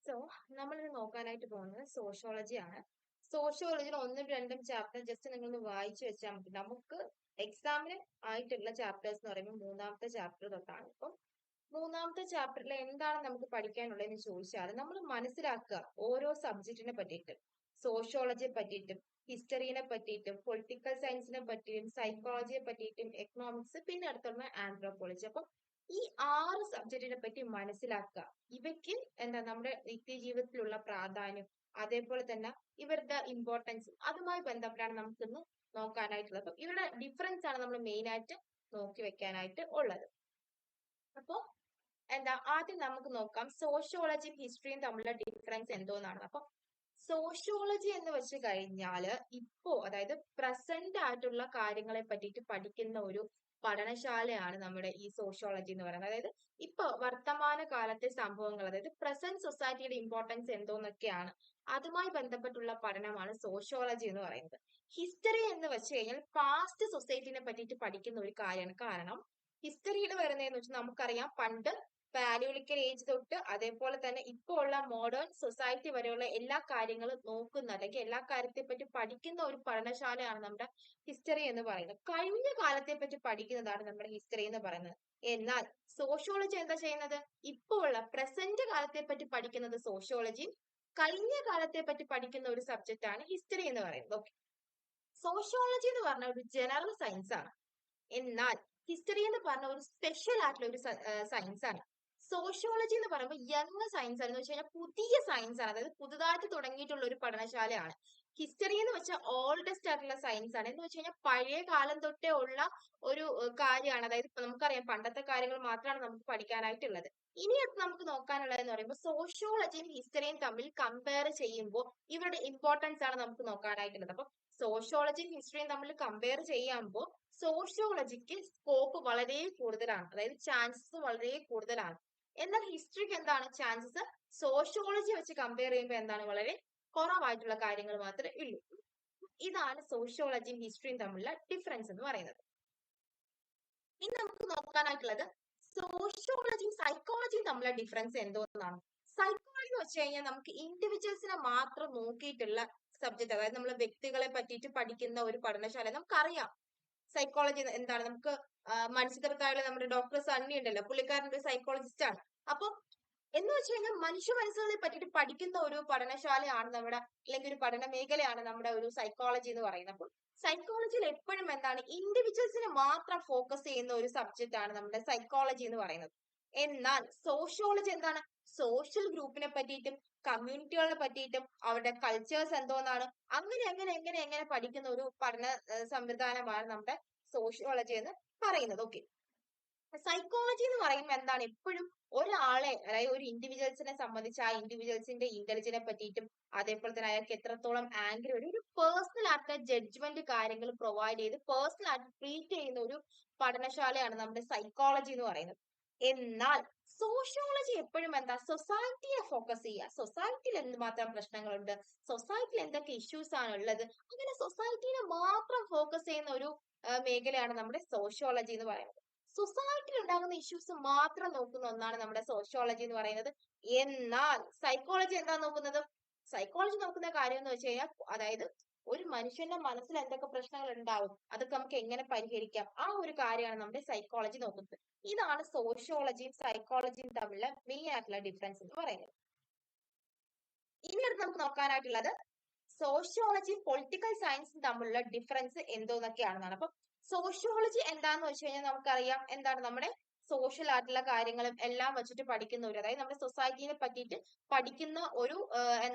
So നമ്മളിന്ന് നോക്കാനായിട്ട് പോകുന്നത് സോഷ്യോളജി ആണ്. സോഷ്യോളജിയിൽ ഒന്നും രണ്ടും ചാപ്റ്റർ ജസ്റ്റ് നിങ്ങളൊന്ന് വായിച്ചു വെച്ചാൽ മതി. നമുക്ക് എക്സാമിന് ആയിട്ടുള്ള ചാപ്റ്റേഴ്സ് എന്ന് പറയുമ്പോൾ മൂന്നാമത്തെ ചാപ്റ്റർ തൊട്ടാണ്. അപ്പം മൂന്നാമത്തെ ചാപ്റ്ററിൽ എന്താണ് നമുക്ക് പഠിക്കാനുള്ളതെന്ന് ചോദിച്ചാൽ നമ്മൾ മനസ്സിലാക്കുക ഓരോ സബ്ജക്റ്റിനെ പറ്റിയിട്ടും, സോഷ്യോളജിയെ പറ്റിയിട്ടും, ഹിസ്റ്ററിനെ പറ്റിയിട്ടും, പൊളിറ്റിക്കൽ സയൻസിനെ പറ്റിയും, സൈക്കോളജിയെ പറ്റിയിട്ടും, എക്കണോമിക്സ്, പിന്നെ അടുത്തുള്ള ആന്ത്രോപോളജി. അപ്പം ഈ 6 സബ്ജക്റ്റിനെ പറ്റി മനസ്സിലാക്കുക. ഇവയ്ക്ക് എന്താ നമ്മുടെ നിത്യജീവിതത്തിലുള്ള പ്രാധാന്യം, അതേപോലെ തന്നെ ഇവരുടെ ഇമ്പോർട്ടൻസ്, അതുമായി ബന്ധപ്പെട്ടാണ് നമുക്കിന്ന് നോക്കാനായിട്ടുള്ളത്. അപ്പൊ ഇവരുടെ ഡിഫറൻസ് ആണ് നമ്മൾ മെയിൻ ആയിട്ട് നോക്കി വെക്കാനായിട്ട് ഉള്ളത്. അപ്പോ ആദ്യം നമുക്ക് നോക്കാം സോഷ്യോളജിയും ഹിസ്റ്ററിയും തമ്മിലുള്ള ഡിഫറൻസ് എന്തോന്നാണ്. അപ്പൊ സോഷ്യോളജി എന്ന് വെച്ച് കഴിഞ്ഞാല് ഇപ്പോ അതായത് പ്രസന്റ് ആയിട്ടുള്ള കാര്യങ്ങളെ പറ്റിയിട്ട് പഠിക്കുന്ന ഒരു പഠനശാലയാണ് നമ്മുടെ ഈ സോഷ്യോളജി എന്ന് പറയുന്നത്. അതായത് ഇപ്പൊ വർത്തമാന കാലത്തെ സംഭവങ്ങൾ, അതായത് പ്രസന്റ് സൊസൈറ്റിയുടെ ഇമ്പോർട്ടൻസ് എന്തോന്നൊക്കെയാണ്, അതുമായി ബന്ധപ്പെട്ടുള്ള പഠനമാണ് സോഷ്യോളജി എന്ന് പറയുന്നത്. ഹിസ്റ്ററി എന്ന് വെച്ച് കഴിഞ്ഞാൽ പാസ്റ്റ് സൊസൈറ്റിനെ പറ്റിയിട്ട് പഠിക്കുന്ന ഒരു കാര്യമാണ്. കാരണം ഹിസ്റ്ററിയിൽ വരുന്നതെന്ന് വെച്ചാൽ നമുക്കറിയാം പണ്ട് പാലിയോളിക്കൽ ഏജ് തൊട്ട് അതേപോലെ തന്നെ ഇപ്പോൾ ഉള്ള മോഡേൺ സൊസൈറ്റി വരെയുള്ള എല്ലാ കാര്യങ്ങളും നോക്കുന്ന അല്ലെങ്കിൽ എല്ലാ കാര്യത്തെ പറ്റി പഠിക്കുന്ന ഒരു പഠനശാലയാണ് നമ്മുടെ ഹിസ്റ്ററി എന്ന് പറയുന്നത്. കഴിഞ്ഞ കാലത്തെ പറ്റി പഠിക്കുന്നതാണ് നമ്മുടെ ഹിസ്റ്ററി എന്ന് പറയുന്നത്. എന്നാൽ സോഷ്യോളജി എന്താ ചെയ്യുന്നത്? ഇപ്പോൾ ഉള്ള പ്രസന്റ് കാലത്തെ പറ്റി പഠിക്കുന്നത് സോഷ്യോളജി, കഴിഞ്ഞ കാലത്തെ പറ്റി പഠിക്കുന്ന ഒരു സബ്ജക്റ്റ് ആണ് ഹിസ്റ്ററി എന്ന് പറയുന്നത്. ഓക്കെ, സോഷ്യോളജി എന്ന് പറഞ്ഞ ഒരു ജനറൽ സയൻസ് ആണ്. എന്നാൽ ഹിസ്റ്ററി എന്ന് പറഞ്ഞ ഒരു സ്പെഷ്യൽ ആയിട്ടുള്ള ഒരു സയൻസ് ആണ്. സോഷ്യോളജി എന്ന് പറയുമ്പോൾ യങ് സയൻസ് ആണ്, എന്ന് വെച്ച് കഴിഞ്ഞാൽ പുതിയ സയൻസ് ആണ്, അതായത് പുതുതായിട്ട് തുടങ്ങിയിട്ടുള്ള ഒരു പഠനശാലയാണ്. ഹിസ്റ്ററി എന്ന് വെച്ചാൽ ഓൾഡസ്റ്റ് ആയിട്ടുള്ള സയൻസ് ആണ്, എന്ന് വെച്ച് കഴിഞ്ഞാൽ പഴയ കാലം തൊട്ടേ ഉള്ള ഒരു കാര്യമാണ്. അതായത് ഇപ്പൊ നമുക്കറിയാം പണ്ടത്തെ കാര്യങ്ങൾ മാത്രമാണ് നമുക്ക് പഠിക്കാനായിട്ടുള്ളത്. ഇനി നമുക്ക് നോക്കാനുള്ളത് എന്ന് പറയുമ്പോൾ സോഷ്യോളജിയും ഹിസ്റ്ററിയും തമ്മിൽ കമ്പയർ ചെയ്യുമ്പോൾ ഇവരുടെ ഇമ്പോർട്ടൻസ് ആണ് നമുക്ക് നോക്കാനായിട്ടുള്ളത്. അപ്പൊ സോഷ്യോളജിയും ഹിസ്റ്ററിയും തമ്മിൽ കമ്പയർ ചെയ്യുമ്പോൾ സോഷ്യോളജിക്ക് സ്കോപ്പ് വളരെ കൂടുതലാണ്, അതായത് ചാൻസസ് വളരെ കൂടുതലാണ്. എന്നാൽ ഹിസ്റ്ററിക്ക് എന്താണ് ചാൻസസ് സോഷ്യോളജി വെച്ച് കമ്പയർ ചെയ്യുമ്പോൾ എന്താണ് വളരെ കുറവായിട്ടുള്ള കാര്യങ്ങൾ മാത്രമേ ഉള്ളൂ. ഇതാണ് സോഷ്യോളജിയും ഹിസ്റ്ററിയും തമ്മിലുള്ള ഡിഫറൻസ് എന്ന് പറയുന്നത്. ഇനി നമുക്ക് നോക്കാനായിട്ടുള്ളത് സോഷ്യോളജിയും സൈക്കോളജിയും തമ്മിലുള്ള ഡിഫറൻസ് എന്തോന്നാണ്. സൈക്കോളജി എന്ന് വെച്ച് കഴിഞ്ഞാൽ നമുക്ക് ഇൻഡിവിജ്വൽസിനെ മാത്രം നോക്കിയിട്ടുള്ള സബ്ജക്ട്, അതായത് നമ്മൾ വ്യക്തികളെ പറ്റിയിട്ട് പഠിക്കുന്ന ഒരു പഠനശാല. നമുക്കറിയാം സൈക്കോളജി എന്താണ്. നമുക്ക് മനുഷ്യത്വത്തായുള്ള നമ്മുടെ ഡോക്ടർ സണ്ണി ഉണ്ടല്ലോ, പുള്ളിക്കാരൻ ഒരു സൈക്കോളജിസ്റ്റ് ആണ്. അപ്പൊ എന്ന് വെച്ച് കഴിഞ്ഞാൽ മനുഷ്യ മനസ്സുകളെ പറ്റിയിട്ട് പഠിക്കുന്ന ഒരു പഠനശാലയാണ് നമ്മുടെ, അല്ലെങ്കിൽ ഒരു പഠന മേഖലയാണ് നമ്മുടെ ഒരു സൈക്കോളജി എന്ന് പറയുന്നത്. അപ്പോൾ സൈക്കോളജിയിൽ എപ്പോഴും എന്താണ് ഇൻഡിവിജ്വൽസിനെ മാത്രം ഫോക്കസ് ചെയ്യുന്ന ഒരു സബ്ജക്റ്റ് ആണ് നമ്മുടെ സൈക്കോളജി എന്ന് പറയുന്നത്. എന്നാൽ സോഷ്യോളജി എന്താണ് സോഷ്യൽ ഗ്രൂപ്പിനെ പറ്റിയിട്ടും കമ്മ്യൂണിറ്റികളെ പറ്റിയിട്ടും അവരുടെ കൾച്ചേഴ്സ് എന്തോന്നാണ് അങ്ങനെ എങ്ങനെ എങ്ങനെ എങ്ങനെ പഠിക്കുന്ന ഒരു പഠന സംവിധാനമാണ് നമ്മുടെ സോഷ്യോളജി എന്ന് പറയുന്നത്. ഓക്കെ, സൈക്കോളജി എന്ന് പറയുമ്പോൾ എന്താണ് എപ്പോഴും ഒരാളെ, അതായത് ഒരു ഇൻഡിവിജ്വൽസിനെ സംബന്ധിച്ച് ആ ഇൻഡിവിജ്വൽസിന്റെ ഇന്റലിജൻസിനെ പറ്റിയിട്ടും അതേപോലെ തന്നെ അയാൾക്ക് എത്രത്തോളം ആംഗ്രി ഒരു പേഴ്സണൽ ആയിട്ട് ജഡ്ജ്മെന്റ് കാര്യങ്ങൾ പ്രൊവൈഡ് ചെയ്ത് പേഴ്സണൽ ആയിട്ട് ട്രീറ്റ് ചെയ്യുന്ന ഒരു പഠനശാലയാണ് നമ്മുടെ സൈക്കോളജി എന്ന് പറയുന്നത്. എന്നാൽ സോഷ്യോളജി എപ്പോഴും സൊസൈറ്റിയെ ഫോക്കസ് ചെയ്യുക. സൊസൈറ്റിയിൽ എന്തുമാത്രം പ്രശ്നങ്ങളുണ്ട്, സൊസൈറ്റിയിൽ എന്തൊക്കെ ഇഷ്യൂസ് ആണ് ഉള്ളത്, അങ്ങനെ സൊസൈറ്റിനെ മാത്രം ഫോക്കസ് ചെയ്യുന്ന ഒരു മേഖലയാണ് നമ്മുടെ സോഷ്യോളജി എന്ന് പറയുന്നത്. സൊസൈറ്റിയിൽ ഉണ്ടാകുന്ന ഇഷ്യൂസ് മാത്രം നോക്കുന്ന ഒന്നാണ് നമ്മുടെ സോഷ്യോളജി എന്ന് പറയുന്നത്. എന്നാൽ സൈക്കോളജി എന്താ നോക്കുന്നത്? സൈക്കോളജി നോക്കുന്ന കാര്യം എന്ന് വെച്ച് കഴിഞ്ഞാൽ അതായത് ഒരു മനുഷ്യന്റെ മനസ്സിൽ എന്തൊക്കെ പ്രശ്നങ്ങൾ ഉണ്ടാവും, അതൊക്കെ നമുക്ക് എങ്ങനെ പരിഹരിക്കാം, ആ ഒരു കാര്യമാണ് നമ്മുടെ സൈക്കോളജി നോക്കുന്നത്. ഇതാണ് സോഷ്യോളജിയും സൈക്കോളജിയും തമ്മിലുള്ള മെയിൻ ആയിട്ടുള്ള ഡിഫറൻസ് എന്ന് പറയുന്നത്. ഇനി അടുത്ത് നമുക്ക് നോക്കാനായിട്ടുള്ളത് സോഷ്യോളജിയും പൊളിറ്റിക്കൽ സയൻസും തമ്മിലുള്ള ഡിഫറൻസ് എന്തോന്നൊക്കെയാണെന്നാണ്. അപ്പൊ സോഷ്യോളജി എന്താന്ന് വെച്ച് കഴിഞ്ഞാൽ നമുക്കറിയാം എന്താണ് നമ്മുടെ സോഷ്യൽ ആയിട്ടുള്ള കാര്യങ്ങളും എല്ലാം വെച്ചിട്ട് പഠിക്കുന്ന ഒരു, അതായത് നമ്മുടെ സൊസൈറ്റിനെ പറ്റിയിട്ട് പഠിക്കുന്ന ഒരു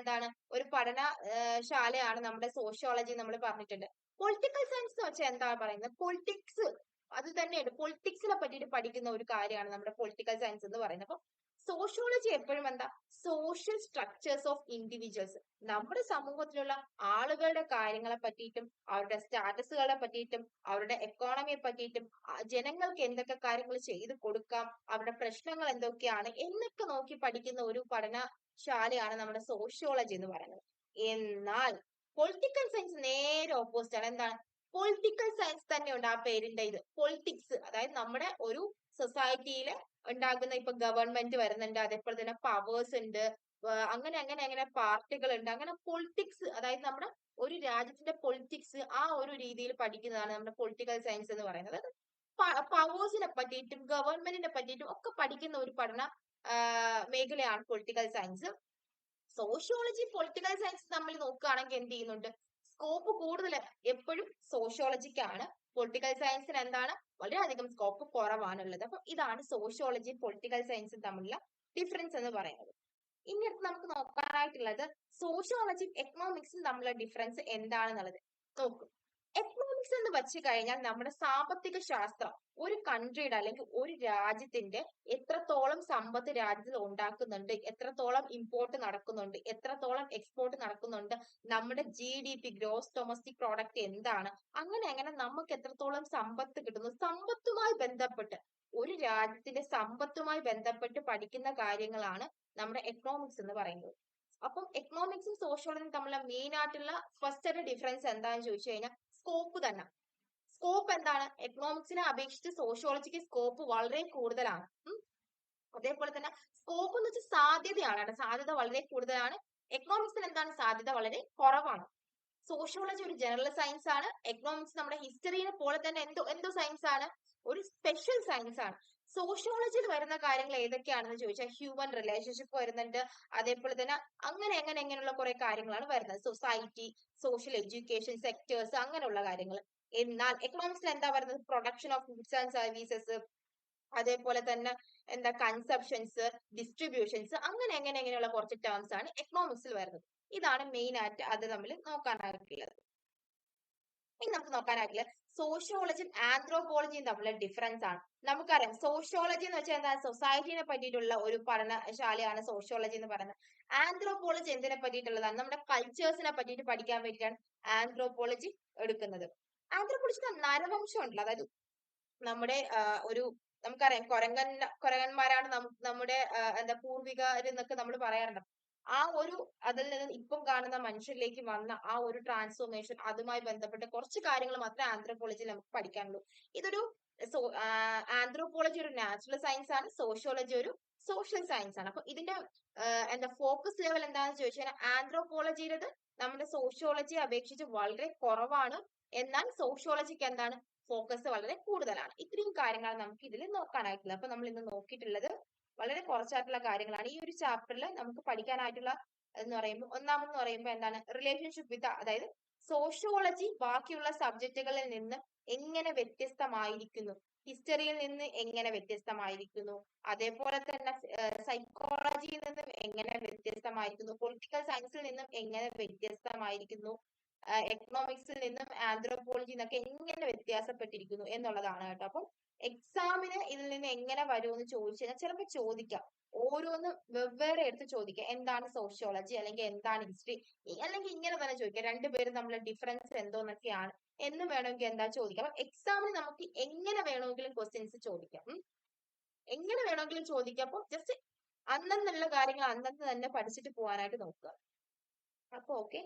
ഒരു പഠന ശാലയാണ് നമ്മുടെ സോഷ്യോളജി നമ്മൾ പറഞ്ഞിട്ടുണ്ട്. പൊളിറ്റിക്കൽ സയൻസ് എന്ന് വെച്ചാൽ എന്താ പറയുന്നത്, പൊളിറ്റിക്സ്, അത് തന്നെയാണ് പൊളിറ്റിക്സിനെ പറ്റിയിട്ട് പഠിക്കുന്ന ഒരു കാര്യമാണ് നമ്മുടെ പൊളിറ്റിക്കൽ സയൻസ് എന്ന് പറയുന്നത്. അപ്പൊ സോഷ്യോളജി എപ്പോഴും സോഷ്യൽ സ്ട്രക്ചേഴ്സ് ഓഫ് ഇൻഡിവിജ്വൽസ്, നമ്മുടെ സമൂഹത്തിലുള്ള ആളുകളുടെ കാര്യങ്ങളെ പറ്റിയിട്ടും അവരുടെ സ്റ്റാറ്റസുകളെ പറ്റിയിട്ടും അവരുടെ എക്കോണമിയെ പറ്റിയിട്ടും ജനങ്ങൾക്ക് എന്തൊക്കെ കാര്യങ്ങൾ ചെയ്തു കൊടുക്കാം, അവരുടെ പ്രശ്നങ്ങൾ എന്തൊക്കെയാണ് എന്നൊക്കെ നോക്കി പഠിക്കുന്ന ഒരു പഠനശാലയാണ് നമ്മുടെ സോഷ്യോളജി എന്ന് പറയുന്നത്. എന്നാൽ പൊളിറ്റിക്കൽ സയൻസ് നേരെ ഓപ്പോസിറ്റ് ആണ്. എന്താണ് പൊളിറ്റിക്കൽ സയൻസ് തന്നെ ഉണ്ട് ആ പേരിന്റെ ഇത് പൊളിറ്റിക്സ്, അതായത് നമ്മുടെ ഒരു സൊസൈറ്റിയിലെ ഉണ്ടാകുന്ന ഇപ്പൊ ഗവൺമെന്റ് വരുന്നുണ്ട്, അതേപോലെ തന്നെ പവേഴ്സ് ഉണ്ട്, അങ്ങനെ അങ്ങനെ അങ്ങനെ പാർട്ടികൾ ഉണ്ട്. അങ്ങനെ പൊളിറ്റിക്സ്, അതായത് നമ്മുടെ ഒരു രാജ്യത്തിന്റെ പൊളിറ്റിക്സ് ആ ഒരു രീതിയിൽ പഠിക്കുന്നതാണ് നമ്മുടെ പൊളിറ്റിക്കൽ സയൻസ് എന്ന് പറയുന്നത്. പവേഴ്സിനെ പറ്റിയിട്ടും ഗവൺമെന്റിനെ പറ്റിയിട്ടും ഒക്കെ പഠിക്കുന്ന ഒരു പഠന മേഖലയാണ് political science. Sociology political science തമ്മിൽ നോക്കുകയാണെങ്കിൽ എന്ത് ചെയ്യുന്നുണ്ട്, സ്കോപ്പ് കൂടുതൽ എപ്പോഴും സോഷ്യോളജിക്കാണ്. പൊളിറ്റിക്കൽ സയൻസിന് എന്താണ് വളരെയധികം സ്കോപ്പ് കുറവാണുള്ളത്. അപ്പൊ ഇതാണ് സോഷ്യോളജി പൊളിറ്റിക്കൽ സയൻസും തമ്മിലുള്ള ഡിഫറൻസ് എന്ന് പറയുന്നത്. ഇനി അടുത്ത് നമുക്ക് നോക്കാനായിട്ടുള്ളത് സോഷ്യോളജിയും എക്കണോമിക്സും തമ്മിലുള്ള ഡിഫറൻസ് എന്താണെന്നുള്ളത് നോക്കും. എക്കണോമിക്സ് എന്ന് വെച്ച് കഴിഞ്ഞാൽ നമ്മുടെ സാമ്പത്തിക ശാസ്ത്രം ഒരു കൺട്രിയുടെ അല്ലെങ്കിൽ ഒരു രാജ്യത്തിന്റെ എത്രത്തോളം സമ്പത്ത് രാജ്യത്തിൽ ഉണ്ടാക്കുന്നുണ്ട്, എത്രത്തോളം ഇമ്പോർട്ട് നടക്കുന്നുണ്ട്, എത്രത്തോളം എക്സ്പോർട്ട് നടക്കുന്നുണ്ട്, നമ്മുടെ GDP ഗ്രോസ് ഡൊമസ്റ്റിക് പ്രോഡക്റ്റ് എന്താണ്, അങ്ങനെ അങ്ങനെ നമുക്ക് എത്രത്തോളം സമ്പത്ത് കിട്ടുന്നു, സമ്പത്തുമായി ബന്ധപ്പെട്ട് ഒരു രാജ്യത്തിന്റെ സമ്പത്തുമായി ബന്ധപ്പെട്ട് പഠിക്കുന്ന കാര്യങ്ങളാണ് നമ്മുടെ എക്കണോമിക്സ് എന്ന് പറയുന്നത്. അപ്പം എക്കണോമിക്സും സോഷ്യോളജിയും തമ്മിലുള്ള മെയിൻ ആയിട്ടുള്ള ഫസ്റ്റ് ഡിഫറൻസ് എന്താണെന്ന് ചോദിച്ചു കഴിഞ്ഞാൽ സ്കോപ്പ് തന്നെ. സ്കോപ്പ് എന്താണ്, എക്കണോമിക്സിനെ അപേക്ഷിച്ച് സോഷ്യോളജിക്ക് സ്കോപ്പ് വളരെ കൂടുതലാണ്. അതേപോലെ തന്നെ സ്കോപ്പ് എന്ന് വെച്ചാൽ സാധ്യതയാണ്, സാധ്യത വളരെ കൂടുതലാണ്. എക്കണോമിക്സിന് എന്താണ്, സാധ്യത വളരെ കുറവാണ്. സോഷ്യോളജി ഒരു ജനറൽ സയൻസ് ആണ്. എക്കണോമിക്സ് നമ്മുടെ ഹിസ്റ്ററിയെ പോലെ തന്നെ എന്തോ സയൻസ് ആണ്, ഒരു സ്പെഷ്യൽ സയൻസ് ആണ്. സോഷ്യോളജിയിൽ വരുന്ന കാര്യങ്ങൾ ഏതൊക്കെയാണെന്ന് ചോദിച്ചാൽ ഹ്യൂമൻ റിലേഷൻഷിപ്പ് വരുന്നുണ്ട്. അതേപോലെ തന്നെ അങ്ങനെയുള്ള കുറെ കാര്യങ്ങളാണ് വരുന്നത്. സൊസൈറ്റി, സോഷ്യൽ എഡ്യൂക്കേഷൻ, സെക്ടേഴ്സ്, അങ്ങനെയുള്ള കാര്യങ്ങൾ. എന്നാൽ എക്കണോമിക്സിൽ എന്താ പറയുന്നത്, production of goods and services, അതേപോലെ തന്നെ എന്താ കൺസപ്ഷൻസ്, ഡിസ്ട്രിബ്യൂഷൻസ്, അങ്ങനെയുള്ള കുറച്ച് ടേംസ് ആണ് എക്കണോമിക്സിൽ വരുന്നത്. ഇതാണ് മെയിൻ ആയിട്ട് അത് തമ്മിൽ നോക്കാനായിട്ടുള്ളത്. ഇനി നമുക്ക് നോക്കാനായിട്ടുള്ളത് സോഷ്യോളജിയും ആന്ത്രോപോളജിയും തമ്മിലുള്ള ഡിഫറൻസ് ആണ്. നമുക്കറിയാം സോഷ്യോളജി എന്ന് വെച്ചാൽ എന്താ, സൊസൈറ്റിനെ പറ്റിയിട്ടുള്ള ഒരു പഠനശാലയാണ് സോഷ്യോളജി എന്ന് പറയുന്നത്. ആന്ത്രോപോളജി എന്തിനെ പറ്റിയിട്ടുള്ളതാണ്, നമ്മുടെ കൾച്ചേഴ്സിനെ പറ്റിയിട്ട് പഠിക്കാൻ വേണ്ടിയിട്ടാണ് ആന്ത്രോപോളജി എടുക്കുന്നത്. ആന്ത്രോപോളജിക്ക് നരവംശം ഉണ്ടല്ലോ, അതായത് നമ്മുടെ ഒരു നമുക്കറിയാം കുരങ്ങന്മാരാണ് നമ്മുടെ എന്താ പൂർവികർ എന്നൊക്കെ നമ്മൾ പറയാറുണ്ട്. ആ ഒരു അതിൽ നിന്ന് ഇപ്പം കാണുന്ന മനുഷ്യരിലേക്ക് വന്ന ആ ഒരു ട്രാൻസ്ഫോർമേഷൻ, അതുമായി ബന്ധപ്പെട്ട കുറച്ച് കാര്യങ്ങൾ മാത്രമേ ആന്ത്രോപോളജിയിൽ നമുക്ക് പഠിക്കാനുള്ളൂ. ഇതൊരു ആന്ത്രോപോളജി ഒരു നാച്ചുറൽ സയൻസ് ആണ്, സോഷ്യോളജി ഒരു സോഷ്യൽ സയൻസ് ആണ്. അപ്പൊ ഇതിന്റെ എന്താ ഫോക്കസ് ലെവൽ എന്താണെന്ന് ചോദിച്ചാൽ ആന്ത്രോപോളജിയിലത് നമ്മുടെ സോഷ്യോളജിയെ അപേക്ഷിച്ച് വളരെ കുറവാണ്. എന്നാൽ സോഷ്യോളജിക്ക് എന്താണ് ഫോക്കസ് വളരെ കൂടുതലാണ്. ഇത്രയും കാര്യങ്ങളാണ് നമുക്ക് ഇതിൽ നോക്കാനായിട്ടുള്ളത്. അപ്പൊ നമ്മൾ ഇന്ന് നോക്കിയിട്ടുള്ളത് വളരെ കുറച്ചായിട്ടുള്ള കാര്യങ്ങളാണ്. ഈ ഒരു ചാപ്റ്ററിൽ നമുക്ക് പഠിക്കാനായിട്ടുള്ള എന്ന് പറയുമ്പോൾ ഒന്നാമെന്ന് പറയുമ്പോൾ എന്താണ്, റിലേഷൻഷിപ്പ് വിത്ത്, അതായത് സോഷ്യോളജി ബാക്കിയുള്ള സബ്ജക്റ്റുകളിൽ നിന്ന് എങ്ങനെ വ്യത്യസ്തമായിരിക്കുന്നു, ഹിസ്റ്ററിയിൽ നിന്ന് എങ്ങനെ വ്യത്യസ്തമായിരിക്കുന്നു, അതേപോലെ തന്നെ സൈക്കോളജിയിൽ നിന്നും എങ്ങനെ വ്യത്യസ്തമായിരിക്കുന്നു, പൊളിറ്റിക്കൽ സയൻസിൽ നിന്നും എങ്ങനെ വ്യത്യസ്തമായിരിക്കുന്നു, എക്കണോമിക്സിൽ നിന്നും ആന്ത്രോപോളജി എന്നൊക്കെ എങ്ങനെ വ്യത്യാസപ്പെട്ടിരിക്കുന്നു എന്നുള്ളതാണ് കേട്ടോ. അപ്പം എക്സാമിന് ഇതിൽ നിന്ന് എങ്ങനെ വരുമെന്ന് ചോദിച്ചു കഴിഞ്ഞാൽ ചിലപ്പോൾ ചോദിക്കാം, ഓരോന്ന് വെവ്വേറെ എടുത്ത് ചോദിക്കാം. എന്താണ് സോഷ്യോളജി, അല്ലെങ്കിൽ എന്താണ് ഹിസ്റ്ററി, അല്ലെങ്കിൽ ഇങ്ങനെ തന്നെ ചോദിക്കാം, രണ്ടുപേരും തമ്മിലുള്ള ഡിഫറൻസ് എന്തോന്നൊക്കെയാണ് എന്ന് വേണമെങ്കിൽ എന്താ ചോദിക്കാം. അപ്പൊ എക്സാമിന് നമുക്ക് എങ്ങനെ വേണമെങ്കിലും ക്വസ്റ്റ്യൻസ് ചോദിക്കാം, എങ്ങനെ വേണമെങ്കിലും ചോദിക്കാം. അപ്പൊ ജസ്റ്റ് അന്നന്നുള്ള കാര്യങ്ങൾ അന്നന്ന് തന്നെ പഠിച്ചിട്ട് പോകാനായിട്ട് നോക്കുക. അപ്പൊ ഓക്കെ.